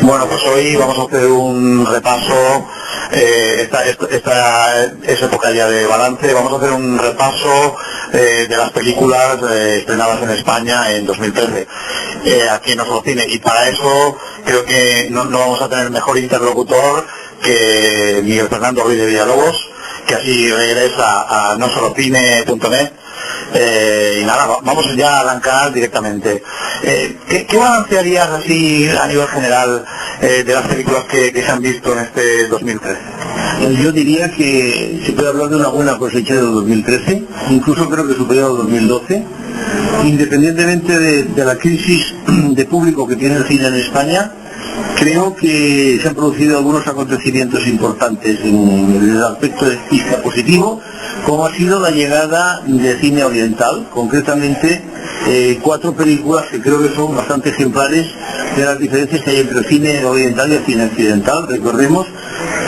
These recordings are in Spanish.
Bueno, pues hoy vamos a hacer un repaso, esta es época ya de balance, vamos a hacer un repaso de las películas estrenadas en España en 2013, aquí en nuestro cine, y para eso creo que no vamos a tener mejor interlocutor que Miguel Fernando Ruiz de Villalobos, que así regresa a nosolocine.net. Y nada, vamos ya a arrancar directamente. ¿Qué balance harías así a nivel general de las películas que se han visto en este 2013? Yo diría que se puede hablar de una buena cosecha de 2013, incluso creo que superior al 2012, independientemente de la crisis de público que tiene el cine en España. Creo que se han producido algunos acontecimientos importantes en el aspecto de vista positivo, como ha sido la llegada de cine oriental, concretamente 4 películas que creo que son bastante ejemplares de las diferencias que hay entre el cine oriental y el cine occidental. Recordemos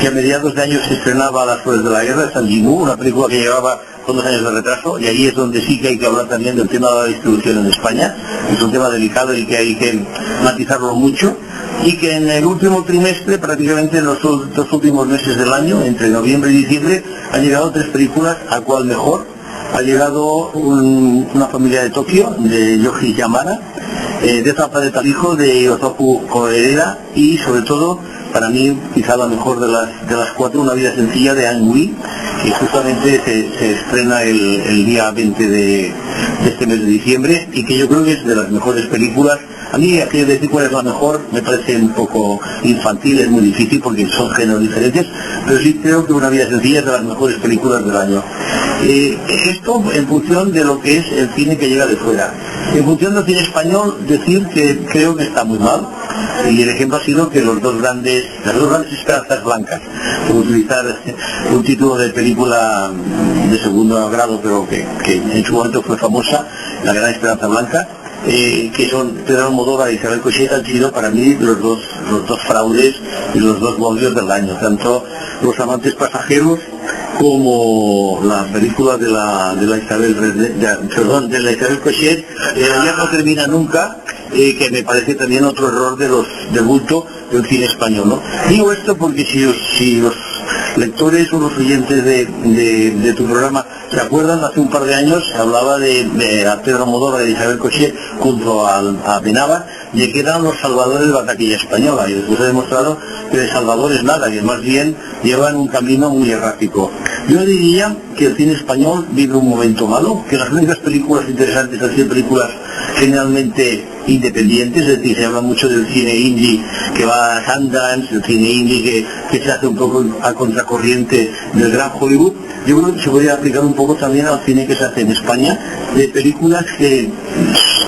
que a mediados de año se estrenaba Las Flores de la Guerra de Zhang Yimou, una película que llevaba con 2 años de retraso, y ahí es donde sí que hay que hablar también del tema de la distribución en España. Es un tema delicado y que hay que matizarlo mucho, y que en el último trimestre, prácticamente en los 2 últimos meses del año, entre noviembre y diciembre, han llegado 3 películas, a cual mejor. Ha llegado Una familia de Tokio, de Yoji Yamada, de Zapa de Talijo, de Yotoku Koreeda, y sobre todo, para mí, quizá la mejor de las 4, Una vida sencilla, de Ang Lee, que justamente se estrena el día 20 de este mes de diciembre, y que yo creo que es de las mejores películas. A mí aquello de decir cuál es la mejor me parece un poco infantil, es muy difícil porque son géneros diferentes, pero sí creo que Una vida sencilla es de las mejores películas del año. Esto en función de lo que es el cine que llega de fuera. En función del cine español, decir que creo que está muy mal, y el ejemplo ha sido que las dos grandes esperanzas blancas, por utilizar un título de película de segundo grado, pero que en su momento fue famosa, La Gran Esperanza Blanca, que son Pedro Almodóvar y Isabel Coixet, han sido para mí los dos fraudes y los 2 bodrios del año, tanto Los amantes pasajeros como la película de la Isabel Coixet, Ya no termina nunca, que me parece también otro error de bulto del cine español, ¿no? Digo esto porque si los lectores o los oyentes de tu programa se acuerdan, hace un par de años se hablaba de Pedro Almodóvar y de Isabel Coixet junto a Benavar, de que eran los salvadores de la taquilla española, y después he demostrado que de salvadores nada, que más bien llevan un camino muy errático. Yo diría que el cine español vive un momento malo, que las únicas películas interesantes han sido películas generalmente independientes, es decir, se habla mucho del cine indie que va a Sundance, el cine indie que se hace un poco a contracorriente del gran Hollywood. Yo creo que se podría aplicar un poco también al cine que se hace en España, de películas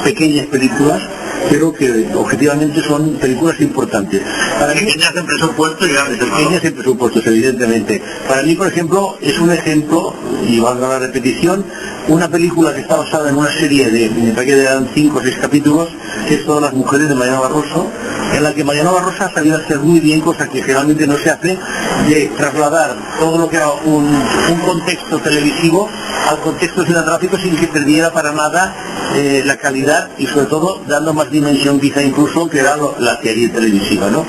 pequeñas películas, pero que objetivamente son películas importantes. Para mí, pequeñas en presupuesto y grandes, pequeñas en presupuestos, evidentemente. Para mí, por ejemplo, es un ejemplo, y valga la repetición, una película que está basada en una serie me parece que eran 5 o 6 capítulos, que es Todas las mujeres, de Mariano Barroso, en la que Mariano Barroso ha sabido hacer muy bien, cosa que generalmente no se hace, de trasladar todo lo que era un contexto televisivo al contexto cinematográfico sin que perdiera para nada la calidad, y sobre todo dando más dimensión quizá incluso que era la serie televisiva, ¿no?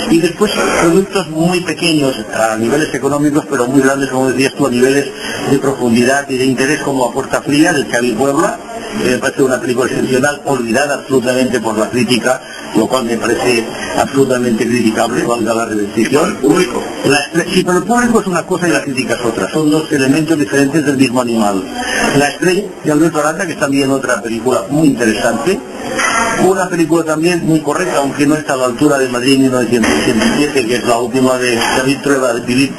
Y después productos muy pequeños a niveles económicos, pero muy grandes, como decías tú, a niveles de profundidad y de interés, como A Puerta Fría, de Xavi Puebla. Me parece una película excepcional, olvidada absolutamente por la crítica, lo cual me parece absolutamente criticable, valga la repetición. Sí, pero el público es una cosa y la crítica es otra, son 2 elementos diferentes del mismo animal. La estrella de Alberto Aranda, que es también otra película muy interesante, una película también muy correcta, aunque no está a la altura de Madrid 1987, que es la última de David Trueba, de Vivir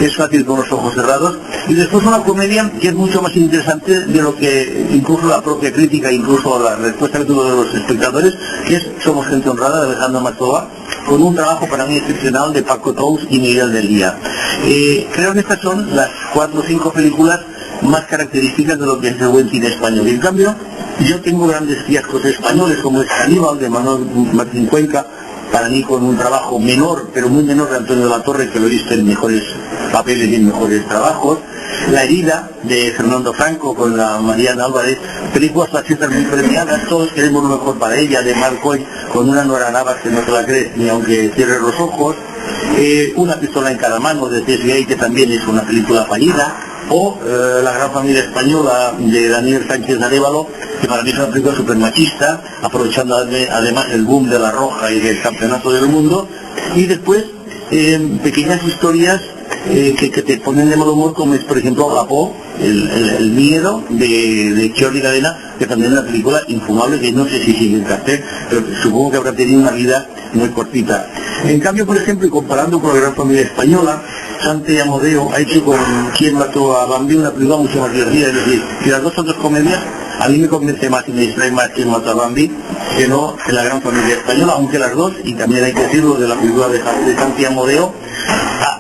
es fácil con los ojos cerrados, y después una comedia que es mucho más interesante de lo que incluso la propia crítica, incluso la respuesta que tuvo de los espectadores, que es Somos gente honrada, de Alejandro Matoa, con un trabajo para mí excepcional de Paco Tous y Miguel del Día. Creo que estas son las 4 o 5 películas más características de lo que es el buen cine español. Y en cambio, yo tengo grandes fiascos españoles, como es Caníbal, de Manuel Martín Cuenca, para mí con un trabajo menor, pero muy menor, de Antonio de la Torre, que lo he visto en mejores papeles y en mejores trabajos. La herida, de Fernando Franco, con la Mariana Álvarez, películas fascistas muy premiadas, Todos queremos lo mejor para ella, de Marc Coy, con una Nora Navas que no te la crees ni aunque cierres los ojos, Una pistola en cada mano de Tess Gay, que también es una película fallida, o La gran familia española de Daniel Sánchez Arévalo, que para mí es una película súper machista, aprovechando además el boom de La Roja y del campeonato del mundo, y después pequeñas historias que te ponen de mal humor, como es por ejemplo Apo, el miedo de Jordi Cadena, que también es una película infumable que no sé si sigue en cartel, pero supongo que habrá tenido una vida muy cortita. En cambio, por ejemplo, y comparando con La gran familia española, Santi Amodeo ha hecho con Quién mató a Bambi una película mucho más divertida, es decir, que las dos otras comedias a mí me convence más y me distrae más Quién mató a Bambi que no en La gran familia española, aunque las dos, y también hay que decirlo de la película de Santi Amodeo,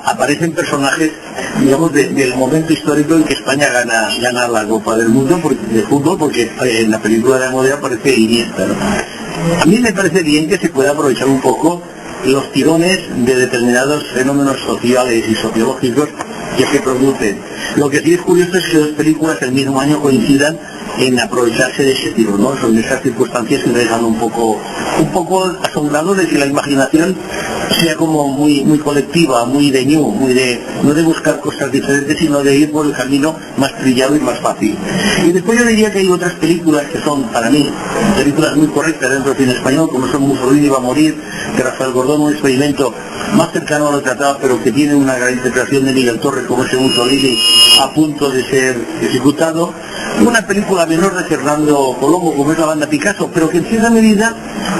aparecen personajes, digamos, del momento histórico en que España gana la Copa del Mundo de fútbol, porque en la película de Amodeo aparece Iniesta, ¿no? A mí me parece bien que se pueda aprovechar un poco los tirones de determinados fenómenos sociales y sociológicos que se producen. Lo que sí es curioso es que dos películas el mismo año coincidan en aprovecharse de ese tiro, ¿no? Son esas circunstancias que me dejan un poco asombrado de que la imaginación sea como muy colectiva, muy de new, no de buscar cosas diferentes, sino de ir por el camino más trillado y más fácil. Y después yo diría que hay otras películas que son, para mí, películas muy correctas dentro del cine español, como son Mussolini va a morir, de Rafael Gordón, un experimento más cercano a lo tratado, pero que tiene una gran interpretación de Miguel Torres como ese Mussolini a punto de ser ejecutado. Una película menor de Fernando Colomo, como es La banda Picasso, pero que en cierta medida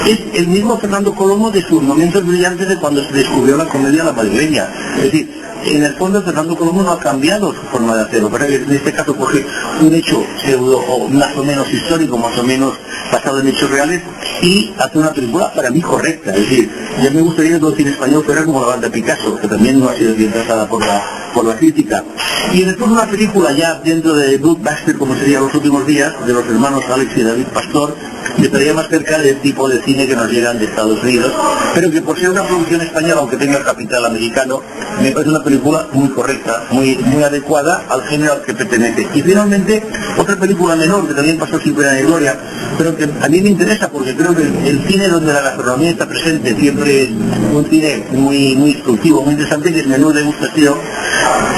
es el mismo Fernando Colomo de sus momentos brillantes de cuando se descubrió la comedia La madrileña. Es decir, en el fondo Fernando Colomo no ha cambiado su forma de hacerlo, pero en este caso coge un hecho pseudo o más o menos histórico, más o menos basado en hechos reales, y hace una película para mí correcta. Es decir, ya me gustaría que todo el cine español fuera como La banda Picasso, que también no ha sido bien tratada por la crítica. Y después una película ya dentro de Blockbuster, como sería Los últimos días, de los hermanos Alex y David Pastor, que estaría más cerca del tipo de cine que nos llegan de Estados Unidos, pero que por ser una producción española, aunque tenga el capital americano, me parece una película muy correcta, muy adecuada al género al que pertenece. Y finalmente, otra película menor, que también pasó sin pena ni gloria, pero que a mí me interesa porque creo que el cine donde la gastronomía está presente siempre es un cine muy instructivo, muy interesante, que es Menú Degustación,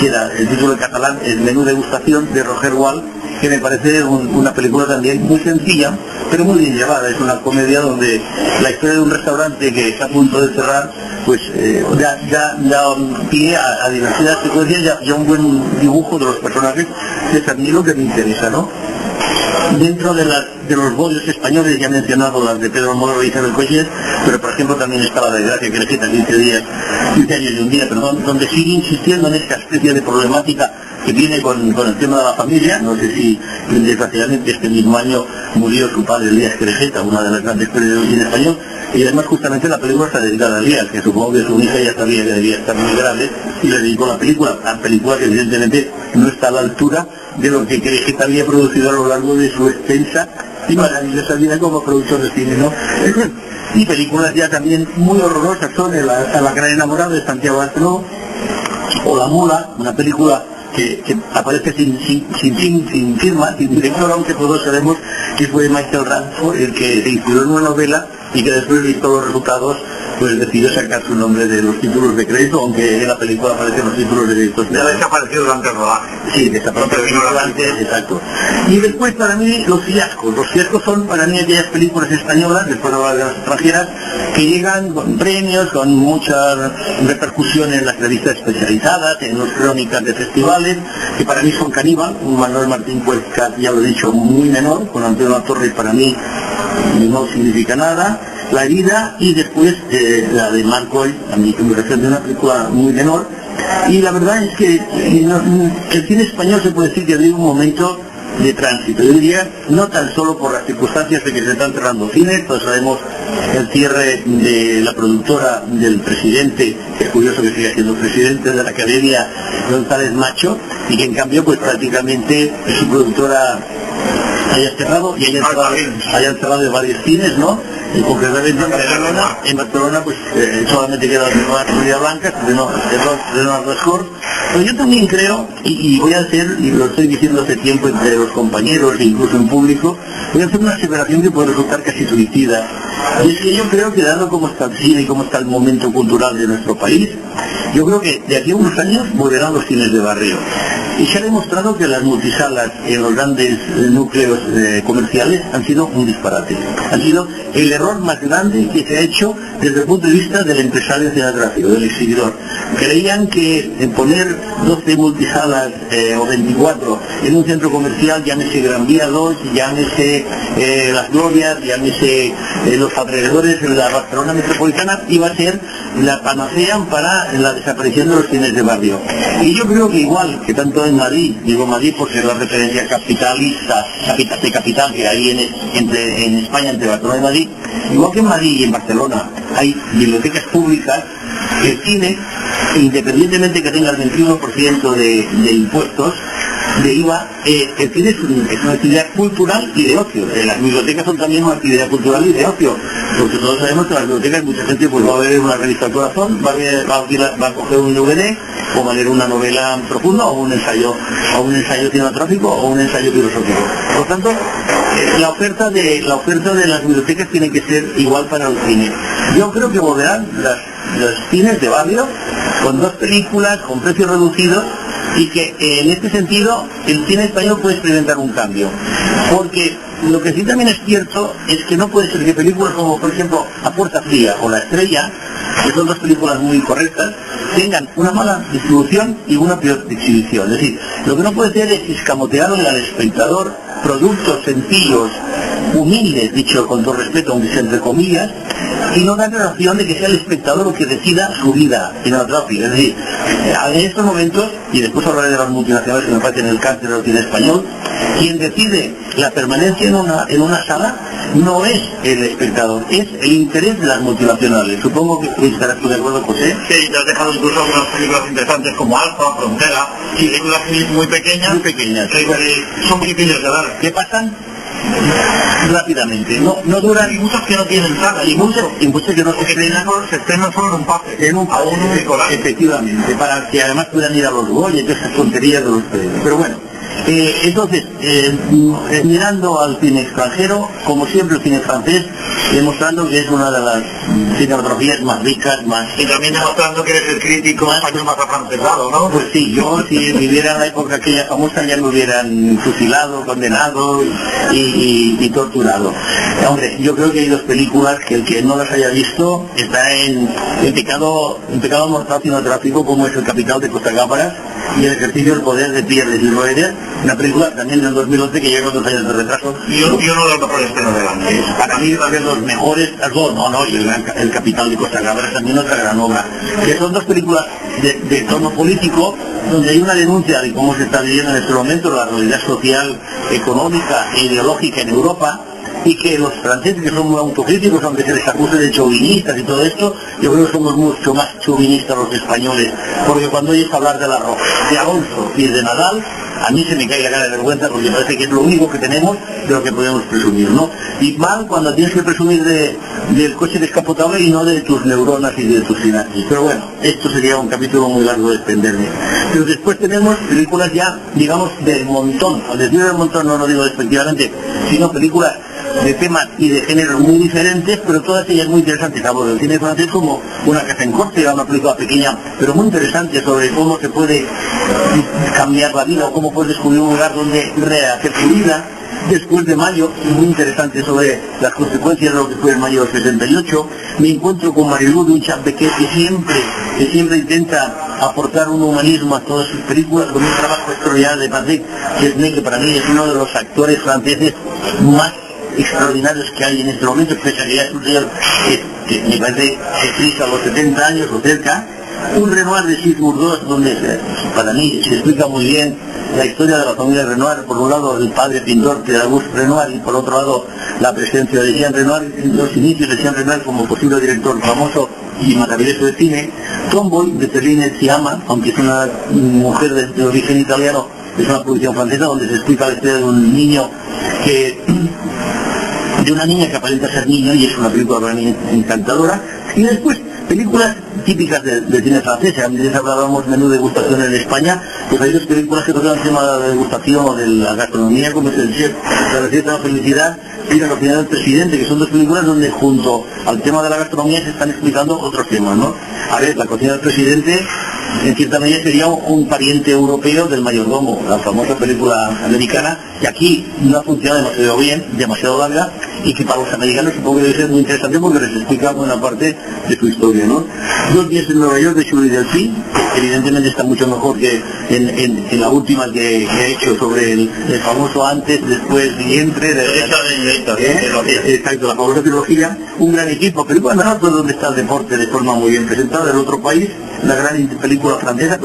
que era el título en catalán, el Menú Degustación, de Roger Wall, que me parece una película también muy sencilla, pero muy bien llevada. Es una comedia donde la historia de un restaurante que está a punto de cerrar, pues ya pide a diversidad de secuencias, ya un buen dibujo de los personajes, que es a mí lo que me interesa, ¿no? Dentro de los bodios españoles ya he mencionado las de Pedro Moro y Isabel Coixet, pero por ejemplo también está la de Gracia que le quita 15 años y un día, perdón, donde sigue insistiendo en esta especie de problemática que viene con el tema de la familia. No sé si desgraciadamente este mismo año murió su padre, Elías Querejeta, una de las grandes pérdidas del cine español, y además justamente la película está dedicada a Elías, que supongo que su hija ya sabía que debía estar muy grande, y le dedicó la película que evidentemente no está a la altura de lo que Querejeta había producido a lo largo de su extensa y maravillosa vida como productor de cine, ¿no? Y películas ya también muy horrorosas son A la gran enamorada de Santiago Barceló, o La mula, una película que aparece sin firma, sin director, aunque todos sabemos que fue Michael Ranford el que se inspiró en una novela y que después, visto los resultados, pues decidió sacar su nombre de los títulos de crédito, aunque en la película aparecen los títulos de crédito. Ya desapareció durante el rodaje. Sí, desapareció antes, exacto. Y después, para mí, los fiascos. Los fiascos son, para mí, aquellas películas españolas, después de las extranjeras, que llegan con premios, con mucha repercusión en las revistas especializadas, en las crónicas de festivales, que para mí son Caníbal, un Manuel Martín Cuesca, ya lo he dicho, muy menor, con Antonio Latorre, para mí no significa nada. La herida, y después la de Marcoy, a mi consideración de una película muy menor. Y la verdad es que el cine español se puede decir que vive un momento de tránsito. Yo diría, no tan solo por las circunstancias de que se están cerrando cines, todos sabemos el cierre de la productora del presidente, que es curioso que siga siendo presidente de la Academia, González Macho, y que en cambio pues prácticamente su productora haya cerrado y hayan cerrado de varios cines, ¿no? concretamente en Barcelona pues solamente queda Renoir Florida Blanca, Renoir Rascor. Pero yo también creo, y voy a hacer, y lo estoy diciendo hace tiempo entre los compañeros e incluso en público, voy a hacer una aseveración que puede resultar casi suicida. Y es que yo creo que dado cómo está el cine y cómo está el momento cultural de nuestro país, yo creo que de aquí a unos años volverán los cines de barrio. Y se ha demostrado que las multisalas en los grandes núcleos comerciales han sido un disparate. Han sido el error más grande que se ha hecho desde el punto de vista del empresario cinematográfico, del exhibidor. Creían que en poner 12 multisalas o 24 en un centro comercial, llámese Gran Vía 2, llámese Las Glorias, llámese los alrededores de la Barcelona metropolitana, iba a ser la panacea para la desaparición de los cines de barrio. Y yo creo que igual que tanto en Madrid, digo Madrid por ser la referencia capitalista, de capital que hay en España entre Barcelona y Madrid, igual que en Madrid y en Barcelona hay bibliotecas públicas, el cine, independientemente que tenga el 21% de impuestos, de IVA, el cine es una actividad cultural y de ocio. Las bibliotecas son también una actividad cultural y de ocio, porque todos sabemos que en las bibliotecas mucha gente pues va a ver una revista al corazón, va a coger un DVD, o va a leer una novela profunda, o un ensayo cinematográfico, o un ensayo filosófico. Por tanto, la oferta de las bibliotecas tiene que ser igual para el cine. Yo creo que volverán los cines de barrio con 2 películas, con precios reducidos, y que en este sentido el cine español puede experimentar un cambio, porque lo que sí también es cierto es que no puede ser que películas como por ejemplo A Puerta Fría o La Estrella, que son 2 películas muy correctas, tengan una mala distribución y una peor exhibición. Es decir, lo que no puede ser es escamotearle al espectador productos sencillos, humildes, dicho con todo respeto, aunque sea entre comillas, y no darle la opción de que sea el espectador el que decida su vida cinematográfica. Es decir, en estos momentos, y después hablaré de las multinacionales que me parecen el cáncer del cine español, quien decide la permanencia en una sala no es el espectador, es el interés de las multinacionales. Supongo que estarás tú de acuerdo, José. Sí, te has dejado incluso algunas películas interesantes como Alfa, Frontera, y películas muy pequeñas, que son difíciles de ver. ¿Qué pasan? Rápidamente, no duran, y muchos que no tienen sala, y muchos que no se estrenan solo en un pase, efectivamente, para que además puedan ir a los Goya y todas esas tonterías de los premios. Pero bueno, entonces, mirando al cine extranjero, como siempre el cine francés, demostrando que es una de las cinematografías más ricas, más... Y también demostrando que eres el crítico español más afrancesado, ¿no? Pues sí, yo si viviera en la época aquella famosa ya me hubieran fusilado, condenado y torturado. Hombre, yo creo que hay 2 películas que el que no las haya visto está en pecado mortal cinematográfico, como es El Capital de Costa Gavras y El Ejercicio del Poder de Pierre de Gilroeder, una película también del 2011 que llega con 2 años de retraso. Y uno de los mejores estrenos del año. Para mí va a ser los mejores, y el Capital de Costa Gavras también otra gran obra, que son 2 películas de tono político, donde hay una denuncia de cómo se está viviendo en este momento la realidad social, económica e ideológica en Europa, y que los franceses, que son muy autocríticos, aunque se les acuse de chauvinistas y todo esto, yo creo que somos mucho más chauvinistas los españoles, porque cuando oyes hablar de de Alonso y de Nadal, a mí se me cae la cara de vergüenza, porque parece que es lo único que tenemos de lo que podemos presumir, ¿no? Y mal cuando tienes que presumir del coche descapotable y no de tus neuronas y de tus sinapsis. Pero bueno, esto sería un capítulo muy largo de extenderme. Pero después tenemos películas ya, digamos, del montón. Al decir del montón no lo digo despectivamente, sino películas de temas y de géneros muy diferentes, pero todas ellas muy interesantes. Hablo del cine francés como Una casa en corte, una película pequeña, pero muy interesante sobre cómo se puede cambiar la vida o cómo puedes descubrir un lugar donde rehacer tu vida. Después de Mayo, muy interesante sobre las consecuencias de lo que fue el Mayo del 68. Me encuentro con Marilú de un Champequet que siempre intenta aportar un humanismo a todas sus películas, con un trabajo extraordinario de Patrick Chesney, que para mí es uno de los actores franceses más extraordinarios que hay en este momento, pese a que ya es un señor que me parece que a los 70 años o cerca. Un Renoir de Gilles Bourgeois, donde para mí se explica muy bien la historia de la familia Renoir. Por un lado el padre pintor de Auguste Renoir, y por otro lado la presencia de Jean Renoir, los inicios de Jean Renoir como posible director famoso y maravilloso de cine. Tomboy de Celine Sciamma, aunque es una mujer de origen italiano, es una producción francesa donde se explica la historia de un niño que de una niña que aparenta ser niño y es una película realmente encantadora. Y después películas típicas del cine francés. Antes hablábamos menú de degustación en España, pues hay dos películas que tocan el tema de la degustación o de la gastronomía, como es el chef, la receta de la felicidad y la cocina del presidente, que son dos películas donde junto al tema de la gastronomía se están explicando otros temas, ¿no? A ver, la cocina del presidente en cierta medida sería un pariente europeo del mayordomo, la famosa película americana, que aquí no ha funcionado demasiado bien, demasiado larga, y que para los americanos supongo que debe ser muy interesante porque les explica buena parte de su historia, ¿no? 2 días en Nueva York de Julie Delpy, que evidentemente está mucho mejor que en la última que he hecho sobre el famoso antes, después y entre exacto, la famosa trilogía. Un gran equipo, película menor, pero donde está el deporte de forma muy bien presentada del otro país, una gran película francesa,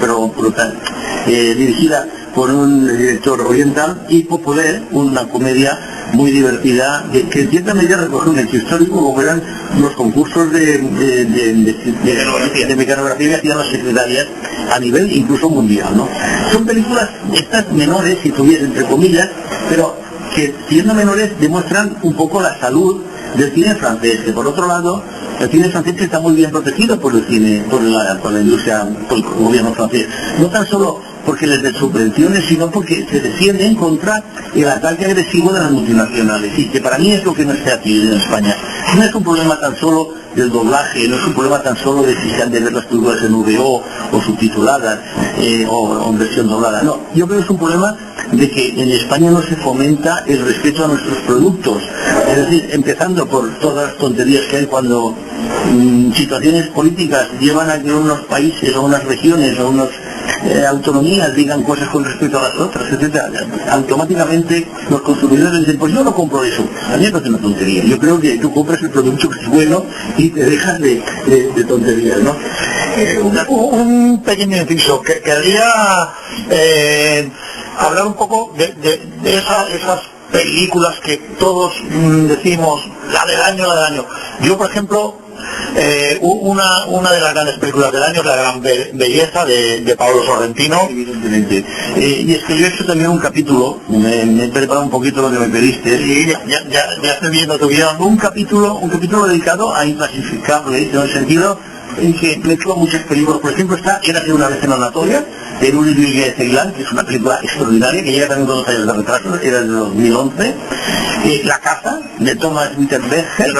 pero brutal, dirigida por un director oriental, y Populaire, una comedia muy divertida, que en cierta medida recoge un hecho histórico, como eran los concursos de mecanografía que hacían las secretarias a nivel incluso mundial, ¿no? Son películas estas menores, si tuviera entre comillas, pero que siendo menores demuestran un poco la salud del cine francés, que por otro lado el cine francés está muy bien protegido por el cine, por la industria, por el gobierno francés, no tan solo porque les den subvenciones, sino porque se defienden contra el ataque agresivo de las multinacionales, y que para mí es lo que no está aquí en España. No es un problema tan solo del doblaje, no es un problema tan solo de si se han de ver las películas en VO o subtituladas o en versión doblada, no, yo creo que es un problema de que en España no se fomenta el respeto a nuestros productos, es decir, empezando por todas las tonterías que hay cuando situaciones políticas llevan a que unos países o unas regiones o unas autonomías digan cosas con respecto a las otras, etcétera. Automáticamente los consumidores dicen, pues yo no compro eso. A mí me parece una tontería. Yo creo que tú compras el producto que es bueno y te dejas de tonterías, ¿no? Un pequeño inciso, que querría hablar un poco de esas películas que todos decimos, la del año. Yo, por ejemplo, una de las grandes películas del año es La Gran Belleza de Paolo Sorrentino. Evidentemente. Y es que yo he hecho también un capítulo, me he preparado un poquito lo que me pediste. Sí, ya estoy viendo tu guión. Un capítulo dedicado a Inclasificables, en el sentido en que mezcló muchas películas. Por ejemplo, está Érase una vez en Anatolia, de Luis Miguel Ceilán, que es una película extraordinaria, que llega también con 2 años de retraso, era de 2011. La Caza, de Thomas Winterberger,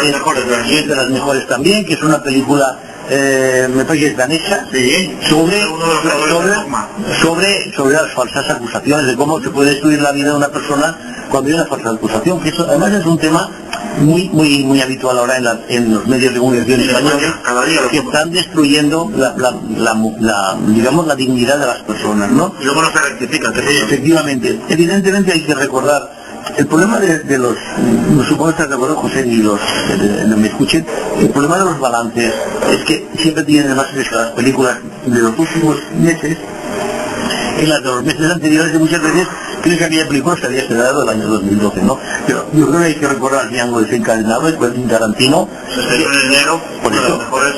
que es de las mejores también, que es una película, me parece que es danesa, sobre las falsas acusaciones, de cómo se puede destruir la vida de una persona cuando hay una falsa acusación, que eso además es un tema muy habitual ahora en los medios de comunicación españoles, que están destruyendo digamos la dignidad de las personas, ¿no? Y luego no se rectifica. Efectivamente, evidentemente hay que recordar el problema de los, no supongo que estás de acuerdo, José, ni los que me escuchen, el problema de los balances es que siempre tienen más que las películas de los últimos meses, en las de los meses anteriores, que muchas veces creo que aquella película se había estrenado el año 2012, ¿no? Pero yo creo que hay que recordar el Triángulo Desencadenado de Quentin Tarantino,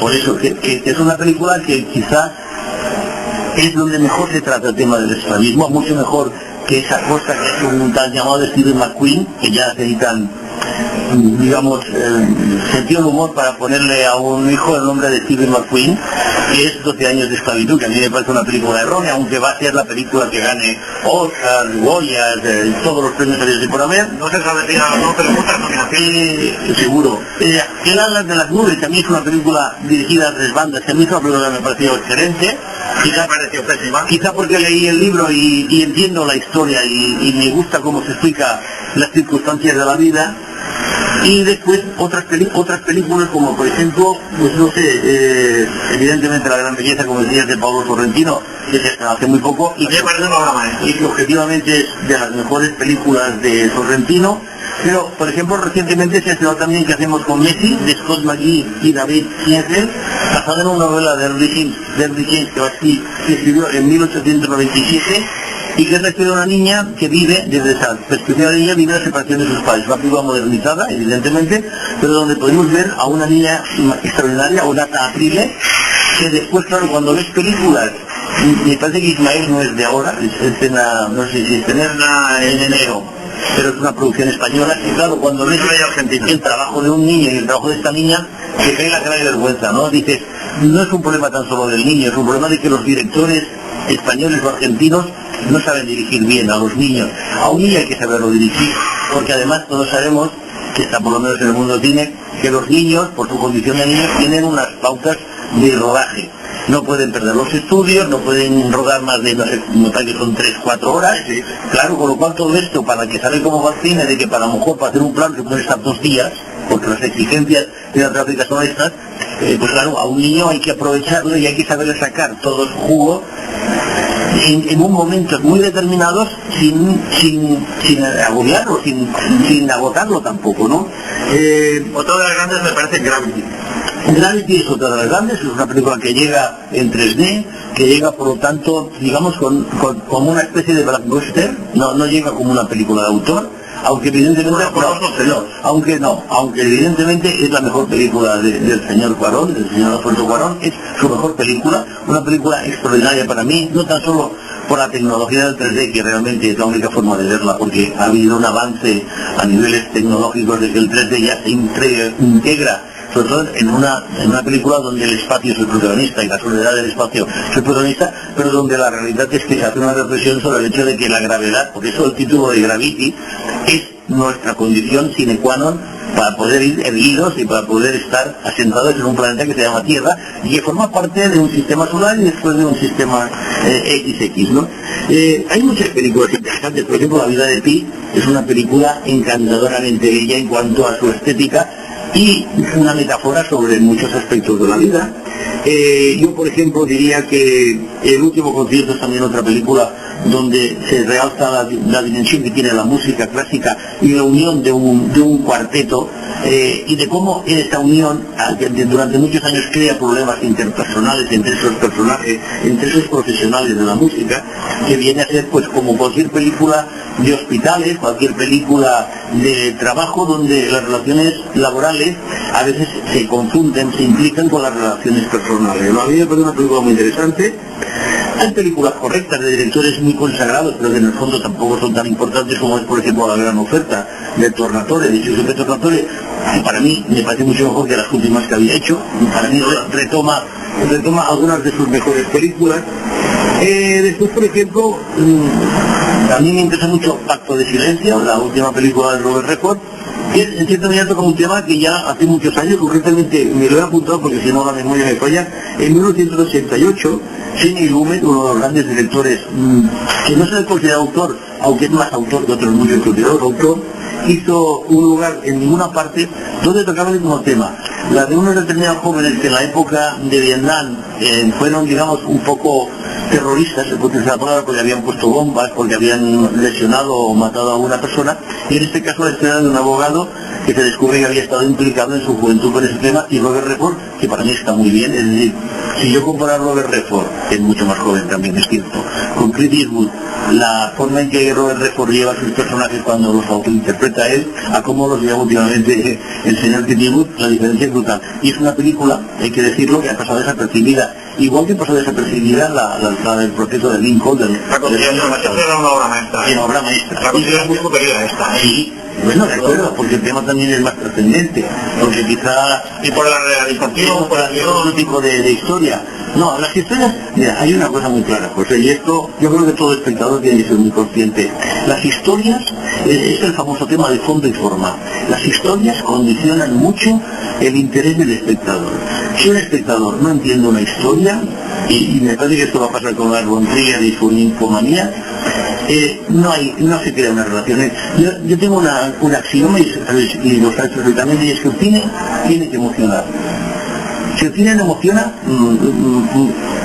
por eso que es una película que quizá es donde mejor se trata el tema del esclavismo, mucho mejor que esa cosa que es un tal llamado de Steve McQueen, que ya necesitan, digamos, sentido del humor para ponerle a un hijo el nombre de Steve McQueen, que es 12 años de esclavitud, que a mí me parece una película errónea, aunque va a ser la película que gane Oscar, Goyas, todos los premios habidos y por haber. No se sabe si no, pero muchas nominaciones. Seguro. El Alas de las Nubes también es una película dirigida a 3 bandas, que a mí es una película que me pareció excelente. Quizá porque leí el libro y entiendo la historia y me gusta cómo se explica las circunstancias de la vida. Y después otras películas como por ejemplo, pues no sé, evidentemente La Gran Belleza, como decías, de Paolo Sorrentino, que se estrenó hace muy poco y que objetivamente es de las mejores películas de Sorrentino. Pero por ejemplo recientemente se estrenó también Que hacemos con Messi, de Scott McGee y David Sienzel, basada en una novela de Henry James que escribió en 1897, y que refiere a una niña que vive, desde esa perspectiva de ella, vive la separación de sus padres. Una película modernizada, evidentemente, pero donde podemos ver a una niña extraordinaria, una Aprile, que después, claro, cuando ves películas, me parece que Ismael no es de ahora, no sé si es en enero, pero es una producción española, y claro, cuando ves el trabajo de un niño y el trabajo de esta niña, te cae la cara de vergüenza, ¿no? Dices, no es un problema tan solo del niño, es un problema de que los directores españoles o argentinos no saben dirigir bien a los niños. A un niño hay que saberlo dirigir, porque además todos sabemos, que está por lo menos en el mundo cine, que los niños, por su condición de niños, tienen unas pautas de rodaje. No pueden perder los estudios, no pueden rodar más de, no sé, que son 3-4 horas. Sí. Claro, con lo cual todo esto, para que sabe cómo va el cine, de que para lo mejor para hacer un plan se puede estar 2 días, porque las exigencias cinematográficas son estas, pues claro, a un niño hay que aprovecharlo y hay que saberle sacar todo el jugo en un momentos muy determinados, sin agobiarlo, sin agotarlo tampoco, ¿no? Otra de las grandes me parece Gravity. Gravity es otra de las grandes, es una película que llega en 3D, que llega por lo tanto, digamos, como una especie de blockbuster, no llega como una película de autor, aunque evidentemente aunque evidentemente es la mejor película del señor Cuarón, del señor Alfonso Cuarón, es su mejor película, una película extraordinaria para mí, no tan solo por la tecnología del 3D, que realmente es la única forma de verla, porque ha habido un avance a niveles tecnológicos de que el 3D ya se integra, sobre todo en una película donde el espacio es el protagonista y la soledad del espacio es el protagonista, pero donde la realidad es que se hace una reflexión sobre el hecho de que la gravedad, por eso el título de Gravity, es nuestra condición sine qua non para poder ir erguidos y para poder estar asentados en un planeta que se llama Tierra y que forma parte de un sistema solar y después de un sistema XX, ¿no? Hay muchas películas interesantes, por ejemplo La vida de Pi es una película encantadoramente bella en cuanto a su estética y una metáfora sobre muchos aspectos de la vida. Yo, por ejemplo, diría que El último concierto es también otra película donde se realza la dimensión que tiene la música clásica y la unión de un cuarteto, y de cómo esta unión durante muchos años crea problemas interpersonales entre esos personajes, entre esos profesionales de la música, que viene a ser pues como cualquier película de hospitales, cualquier película de trabajo donde las relaciones laborales a veces se confunden, se implican con las relaciones personales. A mí me parece una película muy interesante. Hay películas correctas de directores muy consagrados, pero que en el fondo tampoco son tan importantes como es, por ejemplo, La gran oferta de Tornatore, de Giuseppe Tornatore, que para mí me parece mucho mejor que las últimas que había hecho. Para mí retoma algunas de sus mejores películas. Después, por ejemplo, a mí me interesa mucho Pacto de Silencio, la última película de Robert Redford, que en cierta medida toca un tema que ya hace muchos años, concretamente me lo he apuntado porque si no la memoria me falla, en 1988, Sidney Lumet, uno de los grandes directores, que no se le considera autor, aunque es más autor que otros muchos considerados autor, hizo un lugar en ninguna parte donde tocaba el mismo tema. La de unos determinados jóvenes que en la época de Vietnam fueron, digamos, un poco terroristas, se puede decir la palabra, porque habían puesto bombas, porque habían lesionado o matado a una persona, y en este caso la historia de un abogado que se descubre que había estado implicado en su juventud con ese tema, y Robert Redford, que para mí está muy bien. Es decir, si yo comparo a Robert Redford, que es mucho más joven también, es cierto, con Clint Eastwood, la forma en que Robert Redford lleva a sus personajes cuando los autointerpreta él, a cómo los lleva últimamente el señor Clint Eastwood, la diferencia es brutal. Y es una película, hay que decirlo, que ha pasado desapercibida, igual que pasó desapercibida la del proceso de Lincoln. La consideración era una obra maestra. Una obra maestra. La consideración muy superior a esta. Sí. Bueno, de acuerdo, porque el tema también es más trascendente, porque quizá... Y por la realización, por otro tipo de historia. No, las historias, mira, hay una cosa muy clara, José, y esto yo creo que todo espectador tiene que ser muy consciente. Las historias, es el famoso tema de fondo y forma. Las historias condicionan mucho el interés del espectador. Si un espectador no entiende una historia, y me parece que esto va a pasar con la Von Trier y su ninfomanía, no se crea una relación. Yo tengo un axioma, y lo sabes perfectamente, y es que el cine tiene que emocionar. Si el cine no emociona,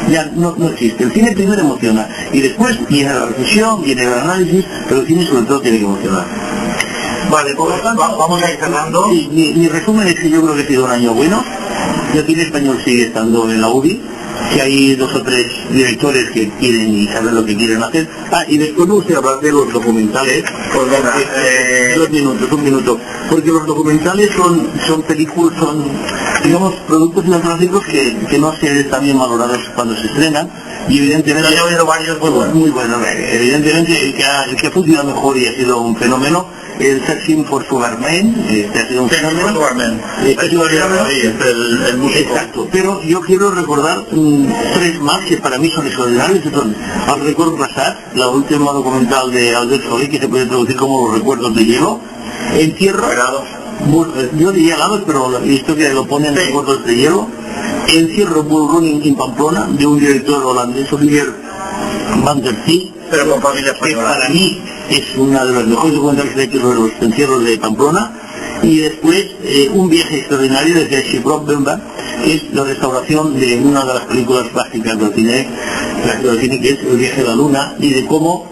ya no existe. El cine primero emociona, y después viene la reflexión, viene el análisis, pero el cine sobre todo tiene que emocionar. Vale, por lo tanto, vamos a ir cerrando. Sí, mi resumen es que yo creo que ha sido un año bueno. El cine español sigue estando en la UBI, que hay 2 o 3 directores que quieren y saber lo que quieren hacer. Y después me gustaría hablar de los documentales. Pues venga, 1 minuto. Porque los documentales son películas, son, digamos, productos cinematográficos que no se están bien valorados cuando se estrenan, y evidentemente he oído varios muy bueno. Evidentemente el que ha funcionado mejor y ha sido un fenómeno, el Searching for Sugar Man, ha sido un fenómeno. El músico. Exacto, pero yo quiero recordar tres más que para mí son extraordinarios, que son Al Record Passat, la última documental de Albert Solé, que se puede traducir como Los Recuerdos de Hielo, Encierro, yo diría helados, pero he visto que lo ponen en Recuerdos de Hielo, Encierro, Bull Running in Pamplona, de un director holandés, Olivier van der Zee, pero con familia que española. para mí es una de las mejores documentales que he hecho sobre los encierros de Pamplona. Y después un viaje extraordinario desde Shiprock Bemba, que es la restauración de una de las películas clásicas del cine, que es El viaje a la luna, y de cómo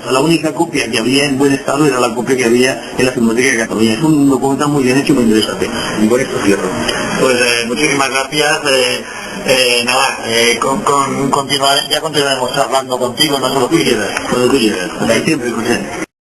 la única copia que había en buen estado era la copia que había en la Filmoteca de Cataluña. Es un documental muy bien hecho y muy interesante. Y con esto cierro. Pues muchísimas gracias. Ya continuaremos hablando contigo, no solo tú quieras. Cuando tú quieras. Siempre, José.